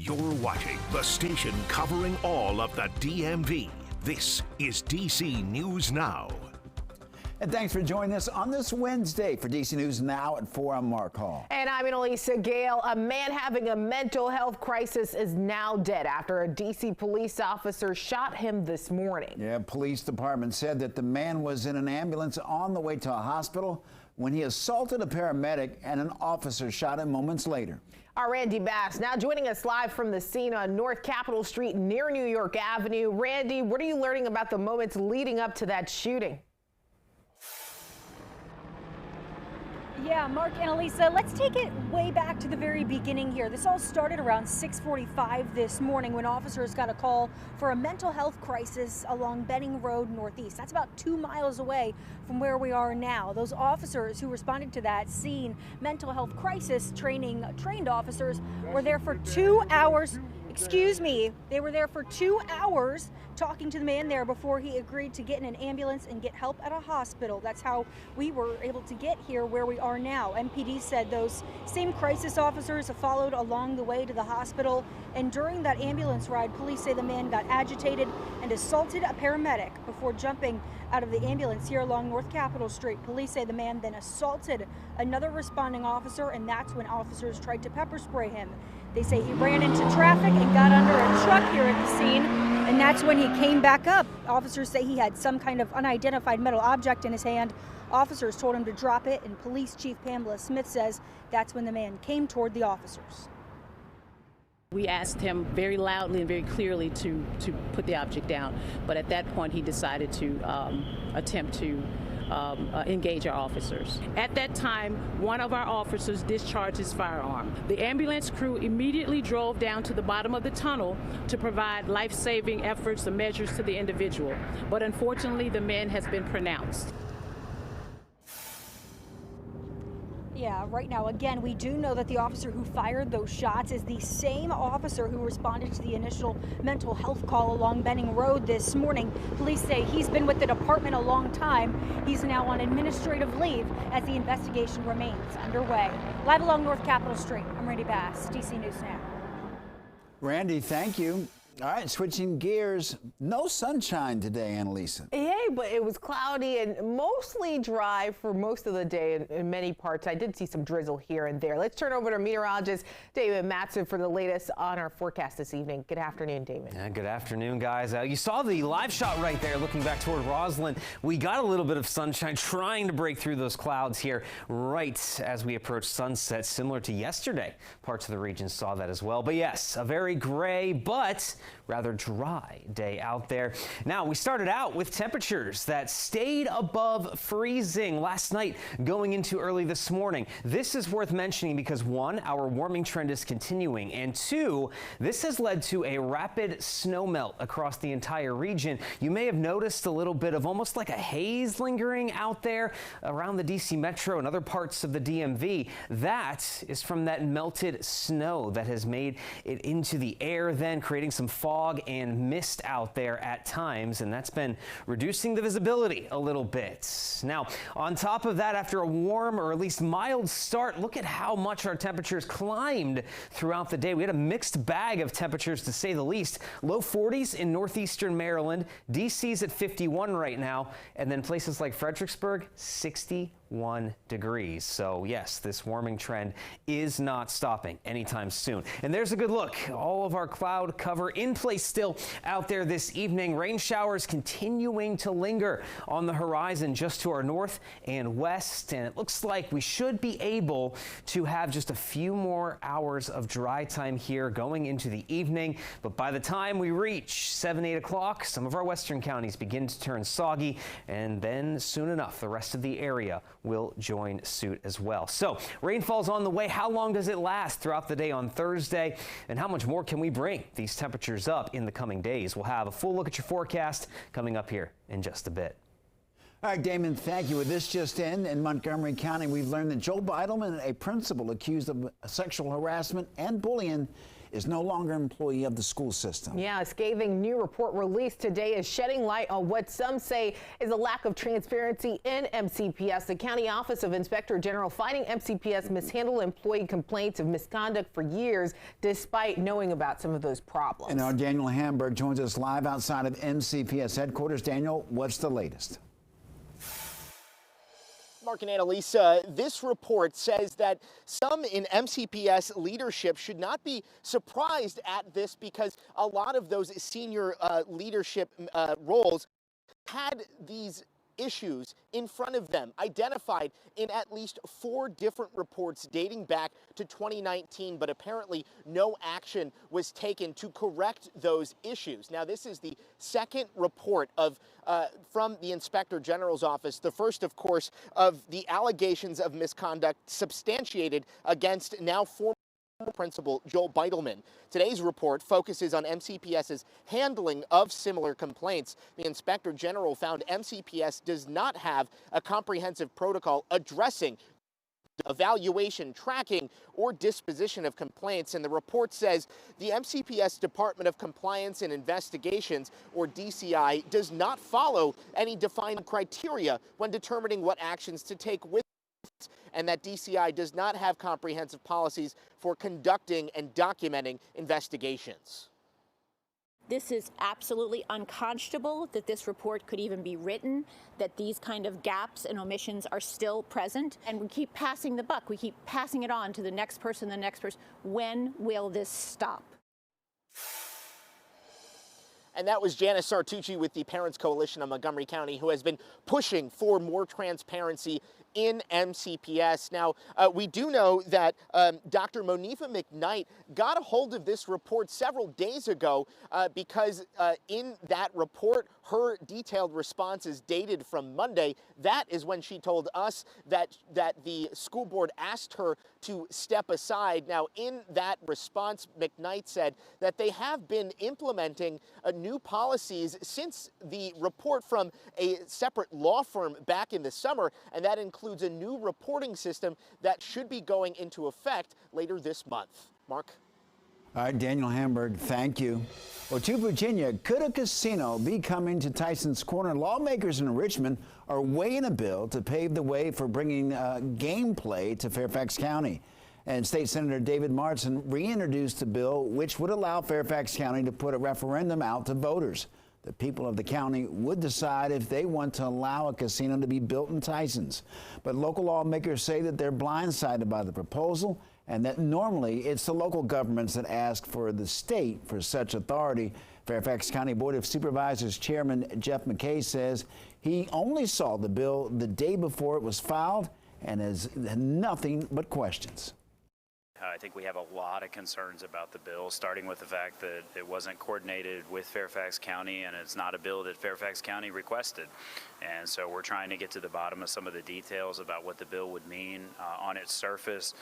You're watching the station covering all of the DMV. This is DC News Now. And thanks for joining us on this Wednesday for DC News Now at 4. I'm Mark Hall. And I'm Annalisa Gale. A man having a mental health crisis is now dead after a DC police officer shot him this morning. Yeah, police department said that the man was in an ambulance on the way to a hospital when he assaulted a paramedic and an officer shot him moments later. Our Randy Bass now joining us live from the scene on North Capitol Street near New York Avenue. Randy, what are you learning about the moments leading up to that shooting? Yeah, Mark and Annalisa, let's take it way back to the very beginning here. This all started around 6:45 this morning when officers got a call for a mental health crisis along Benning Road Northeast. That's about 2 miles away from where we are now. Those officers who responded to that scene, mental health crisis trained officers, were there for 2 hours. They were there for 2 hours talking to the man there before he agreed to get in an ambulance and get help at a hospital. That's how we were able to get here where we are now. MPD said those same crisis officers followed along the way to the hospital, and during that ambulance ride, police say the man got agitated and assaulted a paramedic before jumping out of the ambulance here along North Capitol Street. Police say the man then assaulted another responding officer, and that's when officers tried to pepper spray him. They say he ran into traffic and got under a truck here at the scene, and that's when he came back up. Officers say he had some kind of unidentified metal object in his hand. Officers told him to drop it, and Police Chief Pamela Smith says that's when the man came toward the officers. We asked him very loudly and very clearly to put the object down, but at that point he decided to attempt to engage our officers. At that time, one of our officers discharged his firearm. The ambulance crew immediately drove down to the bottom of the tunnel to provide life-saving efforts and measures to the individual, but unfortunately the man has been pronounced. Yeah, right now, again, we do know that the officer who fired those shots is the same officer who responded to the initial mental health call along Benning Road this morning. Police say he's been with the department a long time. He's now on administrative leave as the investigation remains underway. Live along North Capitol Street, I'm Randy Bass, DC News Now. Randy, thank you. All right, switching gears. No sunshine today, Annalisa. Yay, but it was cloudy and mostly dry for most of the day in many parts. I did see some drizzle here and there. Let's turn over to meteorologist David Matson for the latest on our forecast this evening. Good afternoon, David. Yeah, good afternoon, guys. You saw the live shot right there looking back toward Roslyn. We got a little bit of sunshine trying to break through those clouds here right as we approach sunset, similar to yesterday. Parts of the region saw that as well. But yes, a very gray but rather dry day out there. Now, we started out with temperatures that stayed above freezing last night going into early this morning. This is worth mentioning because, one, our warming trend is continuing, and two, this has led to a rapid snow melt across the entire region. You may have noticed a little bit of almost like a haze lingering out there around the DC Metro and other parts of the DMV. That is from that melted snow that has made it into the air, then creating some fog and mist out there at times, and that's been reducing the visibility a little bit. Now, on top of that, after a warm or at least mild start, look at how much our temperatures climbed throughout the day. We had a mixed bag of temperatures, to say the least. Low 40s in northeastern Maryland, DC's at 51 right now, and then places like Fredericksburg, 61 degrees. So yes, this warming trend is not stopping anytime soon. And there's a good look. All of our cloud cover in place still out there this evening. Rain showers continuing to linger on the horizon just to our north and west. And it looks like we should be able to have just a few more hours of dry time here going into the evening. But by the time we reach 7, 8 o'clock, some of our western counties begin to turn soggy. And then soon enough, the rest of the area will join suit as well. So rainfall's on the way. How long does it last throughout the day on Thursday? And how much more can we bring these temperatures up in the coming days? We'll have a full look at your forecast coming up here in just a bit. All right, Damon, thank you. With this just in Montgomery County, we've learned that Joe Beidelman, a principal accused of sexual harassment and bullying, is no longer an employee of the school system. Yeah, a scathing new report released today is shedding light on what some say is a lack of transparency in MCPS. The County Office of Inspector General finding MCPS mishandled employee complaints of misconduct for years, despite knowing about some of those problems. And our Daniel Hamburg joins us live outside of MCPS headquarters. Daniel, what's the latest? Mark and Annalisa, this report says that some in MCPS leadership should not be surprised at this because a lot of those senior leadership roles had these issues in front of them, identified in at least 4 different reports dating back to 2019, but apparently no action was taken to correct those issues. Now, this is the second report of from the Inspector General's office, the first, of course, of the allegations of misconduct substantiated against now former Principal Joel Beitelman. Today's report focuses on MCPS's handling of similar complaints. The Inspector General found MCPS does not have a comprehensive protocol addressing evaluation, tracking, or disposition of complaints. And the report says the MCPS Department of Compliance and Investigations, or DCI, does not follow any defined criteria when determining what actions to take with, and that DCI does not have comprehensive policies for conducting and documenting investigations. This is absolutely unconscionable that this report could even be written, that these kind of gaps and omissions are still present. And we keep passing the buck. We keep passing it on to the next person, the next person. When will this stop? And that was Janice Sartucci with the Parents Coalition of Montgomery County, who has been pushing for more transparency in MCPS. Now, we do know that Dr. Monifa McKnight got a hold of this report several days ago because in that report, her detailed response is dated from Monday. That is when she told us that the school board asked her to step aside. Now, in that response, McKnight said that they have been implementing new policies since the report from a separate law firm back in the summer, and that includes a new reporting system that should be going into effect later this month. Mark? All right, Daniel Hamburg, thank you. Well, to Virginia, could a casino be coming to Tyson's Corner? Lawmakers in Richmond are weighing a bill to pave the way for bringing gameplay to Fairfax County. And State Senator David Martin reintroduced a bill which would allow Fairfax County to put a referendum out to voters. The people of the county would decide if they want to allow a casino to be built in Tysons. But local lawmakers say that they're blindsided by the proposal and that normally it's the local governments that ask for the state for such authority. Fairfax County Board of Supervisors Chairman Jeff McKay says he only saw the bill the day before it was filed and has nothing but questions. I think we have a lot of concerns about the bill, starting with the fact that it wasn't coordinated with Fairfax County and it's not a bill that Fairfax County requested. And so we're trying to get to the bottom of some of the details about what the bill would mean. On its surface,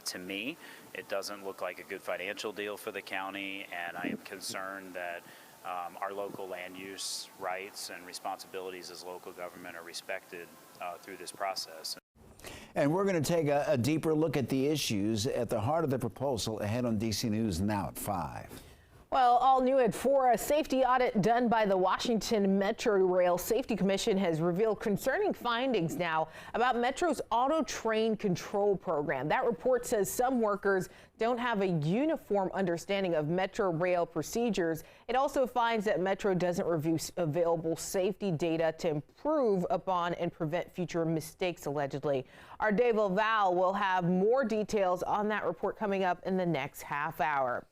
to me, it doesn't look like a good financial deal for the county, and I am concerned that our local land use rights and responsibilities as local government are respected through this process. And we're going to take a deeper look at the issues at the heart of the proposal ahead on DC News Now at 5. Well, all new at 4, a safety audit done by the Washington Metro Rail Safety Commission has revealed concerning findings now about Metro's auto train control program. That report says some workers don't have a uniform understanding of Metro Rail procedures. It also finds that Metro doesn't review available safety data to improve upon and prevent future mistakes, allegedly. Our Dave Laval will have more details on that report coming up in the next half hour.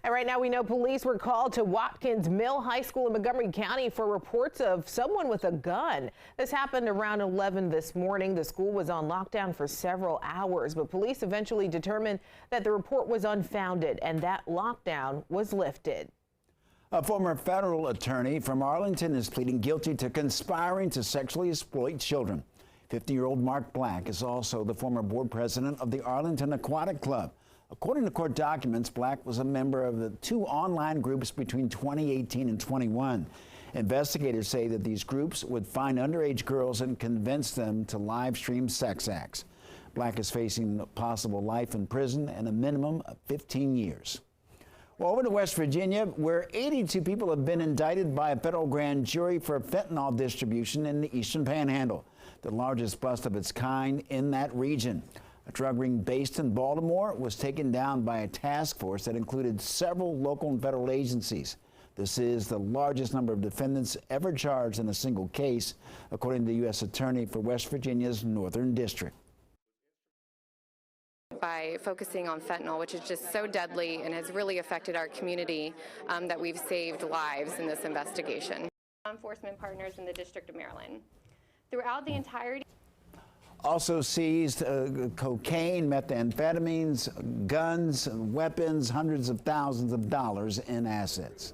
And right now we know police were called to Watkins Mill High School in Montgomery County for reports of someone with a gun. This happened around 11 this morning. The school was on lockdown for several hours, but police eventually determined that the report was unfounded and that lockdown was lifted. A former federal attorney from Arlington is pleading guilty to conspiring to sexually exploit children. 50-year-old Mark Black is also the former board president of the Arlington Aquatic Club. According to court documents, Black was a member of the 2 online groups between 2018 and 21. Investigators say that these groups would find underage girls and convince them to live stream sex acts. Black is facing possible life in prison and a minimum of 15 years. Well, over to West Virginia, where 82 people have been indicted by a federal grand jury for fentanyl distribution in the Eastern Panhandle, the largest bust of its kind in that region. A drug ring based in Baltimore was taken down by a task force that included several local and federal agencies. This is the largest number of defendants ever charged in a single case, according to the U.S. Attorney for West Virginia's Northern District. By focusing on fentanyl, which is just so deadly and has really affected our community, that we've saved lives in this investigation. Law enforcement partners in the District of Maryland. Throughout the entirety. Also seized cocaine, methamphetamines, guns, weapons, hundreds of thousands of dollars in assets.